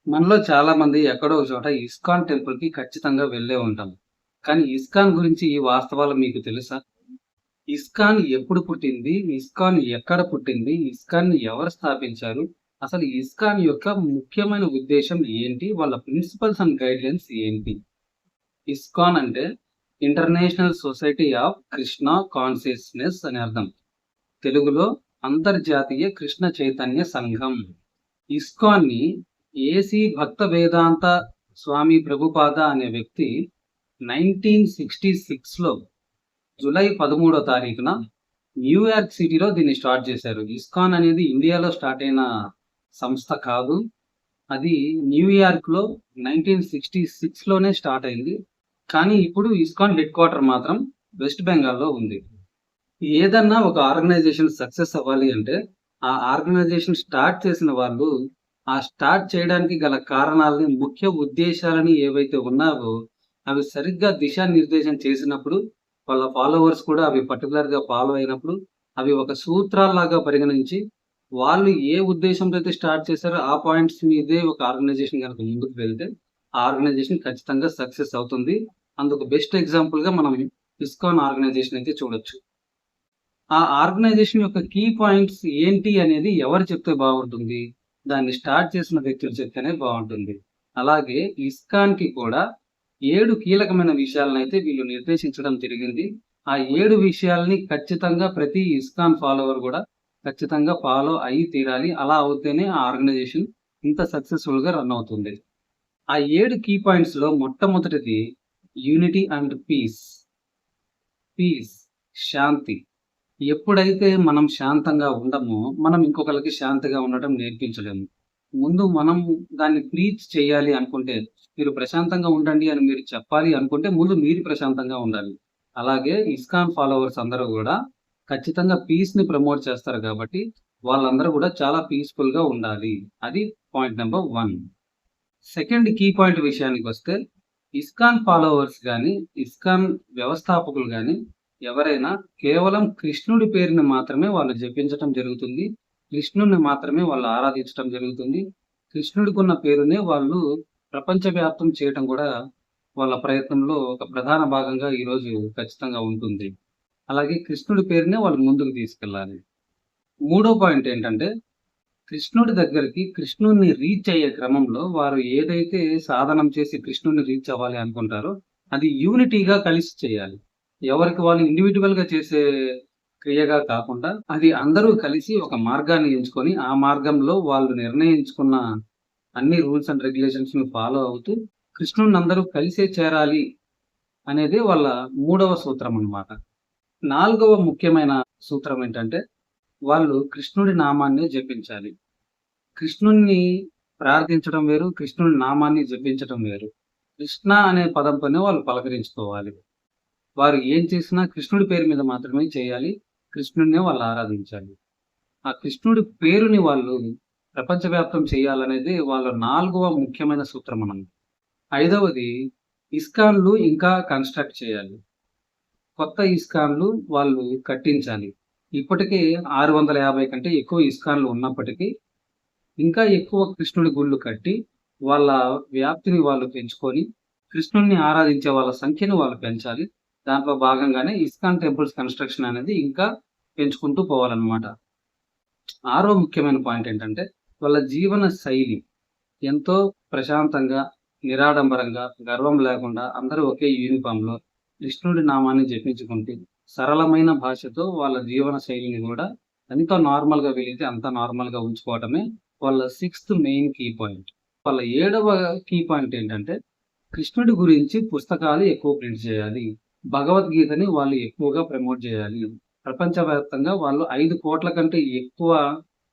మనలో చాలా మంది ఎక్కడో ఒక చోట ఇస్కాన్ టెంపుల్‌కి ఖచ్చితంగా వెళ్ళే ఉంటాం. కానీ ఇస్కాన్ గురించి ఈ వాస్తవాలు మీకు తెలుసా? ఇస్కాన్ ఎప్పుడు పుట్టింది? ఇస్కాన్ ఎక్కడ పుట్టింది? ఇస్కాన్‌ని ఎవరు స్థాపించారు? అసలు ఇస్కాన్ యొక్క ముఖ్యమైన ఉద్దేశ్యం ఏంటి? వాళ్ళ ప్రిన్సిపల్స్ అండ్ గైడ్‌లైన్స్ ఏంటి? ఇస్కాన్ అంటే international society of Krishna consciousness అని అర్థం. తెలుగులో అంతర్జాతీయ కృష్ణ చైతన్య సంఘం. ఇస్కాన్‌ని ఏసీ భక్త వేదాంత స్వామి ప్రభుపాద అనే వ్యక్తి 1966లో జూలై 13వ తారీఖున న్యూయార్క్ సిటీలో దీన్ని స్టార్ట్ చేశారు. ఇస్కాన్ అనేది ఇండియాలో స్టార్ట్ అయిన సంస్థ కాదు. అది న్యూయార్క్‌లో 1966లోనే స్టార్ట్ అయింది. కానీ ఇప్పుడు ఇస్కాన్ హెడ్ క్వార్టర్ మాత్రం వెస్ట్ బెంగాల్‌లో ఉంది. ఏదన్నా ఒక ఆర్గనైజేషన్ సక్సెస్ అవ్వాలి అంటే, ఆ ఆర్గనైజేషన్ స్టార్ట్ చేసిన వాళ్ళు, ఆ స్టార్ట్ చేయడానికి గల కారణాలని, ముఖ్య ఉద్దేశాలని ఏవైతే ఉన్నావో, అవి సరిగ్గా దిశానిర్దేశం చేసినప్పుడు, వాళ్ళ ఫాలోవర్స్ కూడా అవి పర్టిక్యులర్‌గా ఫాలో అయినప్పుడు, అవి ఒక సూత్రాల్లాగా పరిగణించి, వాళ్ళు ఏ ఉద్దేశంతో అయితే స్టార్ట్ చేశారో, ఆ పాయింట్స్ మీదే ఒక ఆర్గనైజేషన్ గనక ముందుకు వెళ్తే, ఆ ఆర్గనైజేషన్ ఖచ్చితంగా సక్సెస్ అవుతుంది. అందుకు బెస్ట్ ఎగ్జాంపుల్‌గా మనం ఇస్కాన్ ఆర్గనైజేషన్ అయితే చూడొచ్చు. ఆ ఆర్గనైజేషన్ యొక్క కీ పాయింట్స్ ఏంటి అనేది ఎవరు చెప్తే బాగుంటుంది? దాన్ని స్టార్ట్ చేసిన వ్యక్తులు చెప్తేనే బావుంటుంది. అలాగే ఇస్కాన్‌కి కూడా 7 కీలకమైన విషయాలనైతే వీళ్ళు నిర్దేశించడం జరిగింది. ఆ 7 విషయాల్ని ఖచ్చితంగా ప్రతి ఇస్కాన్ ఫాలోవర్ గూడా ఖచ్చితంగా ఫాలో అయ్యి తీరాలి. అలా అవుతేనే ఆ ఆర్గనైజేషన్ ఇంత సక్సెస్‌ఫుల్‌గా రన్ అవుతుంది. ఆ 7 కీ పాయింట్స్‌లో మొట్టమొదటిది యూనిటీ అండ్ పీస్. పీస్ శాంతి. ఎప్పుడైతే మనం శాంతంగా ఉండమో, మనం ఇంకొకళ్ళకి శాంతిగా ఉండటం నేర్పించలేము. ముందు మనం దాన్ని ప్రీచ్ చేయాలి అనుకుంటే, మీరు ప్రశాంతంగా ఉండండి అని మీరు చెప్పాలి అనుకుంటే, ముందు మీరు ప్రశాంతంగా ఉండాలి. అలాగే ఇస్కాన్ ఫాలోవర్స్ అందరూ గూడా ఖచ్చితంగా పీస్‌ని ప్రమోట్ చేస్తారు గాబట్టి, వాళ్ళందరూ గూడా చాలా పీస్‌ఫుల్‌గా ఉండాలి. అది point number 1. Second key point విషయానికొస్తే, ఇస్కాన్ ఫాలోవర్స్ గాని, ఇస్కాన్ వ్యవస్థాపకులు గాని, ఎవరైనా కేవలం కృష్ణుడి పేరుని మాత్రమే వాళ్ళు జపించటం జరుగుతుంది. కృష్ణుడిని మాత్రమే వాళ్ళు ఆరాధించటం జరుగుతుంది. కృష్ణుడికున్న పేరునే వాళ్ళు ప్రపంచవ్యాప్తం చేయటం కూడా వాళ్ళ ప్రయత్నంలో ఒక ప్రధాన భాగంగా ఈరోజు ఖచ్చితంగా ఉంటుంది. అలాగే కృష్ణుడి పేరునే వాళ్ళు ముందుకు తీసుకెళ్ళాలి. మూడో పాయింట్ ఏంటంటే కృష్ణుడి దగ్గరికి కృష్ణుడిని రీచ్ అయ్యే క్రమంలో వారు ఏదైతే సాధనం చేసి కృష్ణుడిని రీచ్ అవ్వాలి అనుకుంటారో, అది యూనిటీగా కలిసి చేయాలి. ఎవరికి వాళ్ళు ఇండివిడ్యువల్‌గా చేసే క్రియగా కాకుండా, అది అందరూ కలిసి ఒక మార్గాన్ని ఎంచుకొని, ఆ మార్గంలో వాళ్ళు నిర్ణయించుకున్న అన్ని రూల్స్ అండ్ రెగ్యులేషన్స్‌ని ఫాలో అవుతూ, కృష్ణుడిని అందరూ కలిసే చేరాలి అనేది వాళ్ళ మూడవ సూత్రం అన్నమాట. నాలుగవ ముఖ్యమైన సూత్రం ఏంటంటే, వాళ్ళు కృష్ణుడి నామాన్నే జపించాలి. కృష్ణుడిని ప్రార్థించడం వేరు. కృష్ణుడి నామాన్ని జపించటం వేరు. కృష్ణ అనే పదంతోనే వాళ్ళు పలకరించుకోవాలి. వారు ఏం చేసినా కృష్ణుడి పేరు మీద మాత్రమే చేయాలి. కృష్ణుడినే వాళ్ళు ఆరాధించాలి. ఆ కృష్ణుడి పేరుని వాళ్ళు ప్రపంచవ్యాప్తం చేయాలనేది వాళ్ళ నాలుగవ ముఖ్యమైన సూత్రం అన్నమాట. ఐదవది ఇస్కాన్‌లు ఇంకా కన్‌స్ట్రక్ట్ చేయాలి. కొత్త ఇస్కాన్‌లు వాళ్ళు కట్టించాలి. ఇప్పటికే 650 కంటే ఎక్కువ ఇస్కాన్‌లు ఉన్నప్పటికీ ఇంకా ఎక్కువ కృష్ణుడి గుళ్ళు కట్టి, వాళ్ళ వ్యాప్తిని వాళ్ళు పెంచుకొని, కృష్ణుడిని ఆరాధించే వాళ్ళ సంఖ్యను వాళ్ళు పెంచాలి. దాంట్లో భాగంగానే ఇస్కాన్ టెంపుల్స్ కన్‌స్ట్రక్షన్ అనేది ఇంకా పెంచుకుంటూ పోవాలన్నమాట. ఆరో ముఖ్యమైన పాయింట్ ఏంటంటే, వాళ్ళ జీవన శైలి ఎంతో ప్రశాంతంగా, నిరాడంబరంగా, గర్వం లేకుండా అందరూ ఒకే యూనిఫామ్‌లో కృష్ణుడి నామాన్ని జపించుకుంటూ, సరళమైన భాషతో వాళ్ళ జీవన శైలిని గూడా ఎంత నార్మల్‌గా వీలైతే అంత నార్మల్‌గా ఉంచుకోవటమే వాళ్ళ సిక్స్త్ మెయిన్ కీ పాయింట్. వాళ్ళ ఏడవ కీ పాయింట్ ఏంటంటే, కృష్ణుడి గురించి పుస్తకాలు ఎక్కువ ప్రింట్ చేయాలి. భగవద్గీతని వాళ్ళు ఎక్కువగా ప్రమోట్ చేయాలి. ప్రపంచవ్యాప్తంగా వాళ్ళు 5,00,00,000 కంటే ఎక్కువ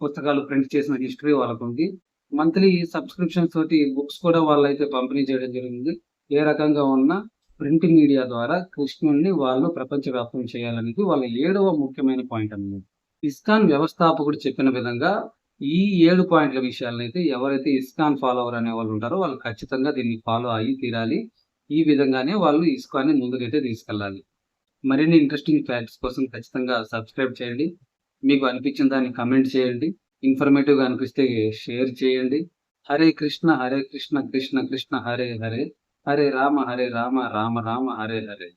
పుస్తకాలు ప్రింట్ చేసిన హిస్టరీ వాళ్ళకుంది. మంత్లీ సబ్స్క్రిప్షన్స్ తోటి బుక్స్ కూడా వాళ్ళైతే పంపిణీ చేయడం జరిగింది. ఏ రకంగా ఉన్నా ప్రింట్ మీడియా ద్వారా కృష్ణుడిని వాళ్ళు ప్రపంచవ్యాప్తం చేయాలనేది వాళ్ళ ఏడవ ముఖ్యమైన పాయింట్ అన్నమాట. ఇస్కాన్ వ్యవస్థాపకుడు చెప్పిన విధంగా ఈ 7 పాయింట్ల విషయాలనైతే ఎవరైతే ఇస్కాన్ ఫాలోవర్ అనేవాళ్ళు ఉంటారో వాళ్ళు ఖచ్చితంగా దీన్ని ఫాలో అయ్యి తీరాలి. ఈ విధంగానే వాళ్ళు ఇస్కాన్‌ని ముందుకైతే తీసుకెళ్ళాలి. మరిన్ని ఇంట్రెస్టింగ్ ఫ్యాక్ట్స్ కోసం ఖచ్చితంగా సబ్స్క్రైబ్ చేయండి. మీకు అనిపించిన దాన్ని కామెంట్ చేయండి. ఇన్ఫర్మేటివ్‌గా అనిపిస్తే షేర్ చేయండి. హరే కృష్ణ కృష్ణ కృష్ణ హరే హరే, హరే రామ రామ రామ హరే హరే.